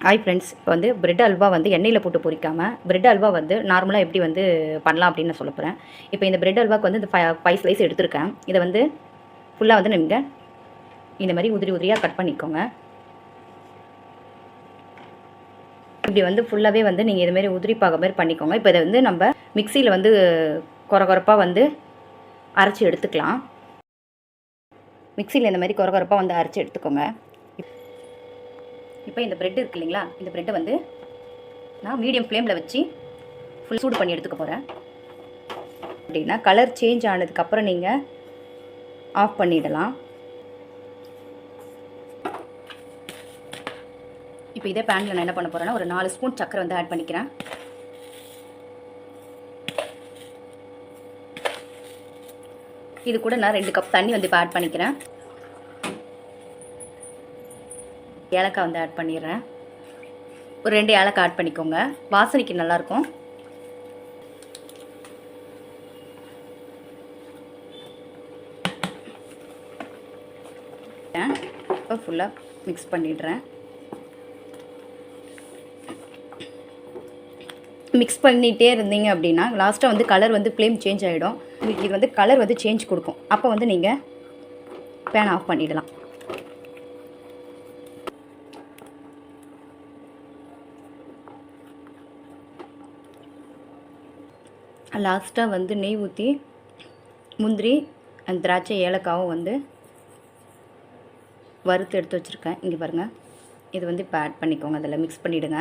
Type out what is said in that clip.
Hi friends, இப்போ வந்து bread halwa வந்து எண்ணெயில் போட்டு பொரிக்காமல் பிரெட் அல்வா வந்து நார்மலாக எப்படி வந்து பண்ணலாம் அப்படின்னு நான் சொல்ல போகிறேன். இப்போ இந்த பிரெட் அல்வாக்கு வந்து இந்த 5 ஸ்லைஸ் எடுத்திருக்கேன். இதை வந்து ஃபுல்லாக வந்து நீங்கள் இந்த மாதிரி உதிரியாக கட் பண்ணிக்கோங்க. இப்படி வந்து ஃபுல்லாகவே வந்து நீங்கள் இதுமாரி உதிரிப்பாக மாதிரி பண்ணிக்கோங்க. இப்போ இதை வந்து நம்ம மிக்சியில் வந்து கொரகொரப்பாக வந்து அரைச்சி எடுத்துக்கலாம். மிக்சியில் இந்த மாதிரி கொரகொரப்பாக வந்து அரைச்சி எடுத்துக்கோங்க. இப்போ இந்த பிரெட் இருக்கு இல்லைங்களா, இந்த பிரெட்டை வந்து நான் மீடியம் ஃப்ளேமில் வச்சு ஃபுல் சூடு பண்ணி எடுத்துக்க போகிறேன். அப்படின்னா கலர் சேஞ்ச் ஆனதுக்கப்புறம் நீங்கள் ஆஃப் பண்ணிடலாம். இப்போ இதே பேனில் நான் என்ன பண்ண போகிறேன்னா ஒரு 4 ஸ்பூன் சக்கரை வந்து ஆட் பண்ணிக்கிறேன். இது கூட நான் 2 கப் தண்ணி வந்து இப்போ ஆட் பண்ணிக்கிறேன். ஏலக்காய் வந்து ஆட் பண்ணிடுறேன். ஒரு 2 ஏலக்காய் ஆட் பண்ணிக்கோங்க, வாசனைக்கு நல்லாயிருக்கும். இப்போ ஃபுல்லாக மிக்ஸ் பண்ணிடுறேன். மிக்ஸ் பண்ணிகிட்டே இருந்தீங்க அப்படின்னா லாஸ்ட்டாக வந்து கலர் வந்து ஃப்ளேம் சேஞ்ச் ஆகிடும். உங்களுக்கு இது வந்து கலர் வந்து சேஞ்ச் கொடுக்கும். அப்போ வந்து நீங்கள் பேன் ஆஃப் பண்ணிடலாம். லாஸ்ட்டாக வந்து நெய் ஊற்றி முந்திரி அந்த திராட்சை ஏலக்காவும் வந்து வறுத்து எடுத்து வச்சுருக்கேன். இங்கே பாருங்கள், இது வந்து இப்போ ஆட் பண்ணிக்கோங்க, அதில் மிக்ஸ் பண்ணிவிடுங்க.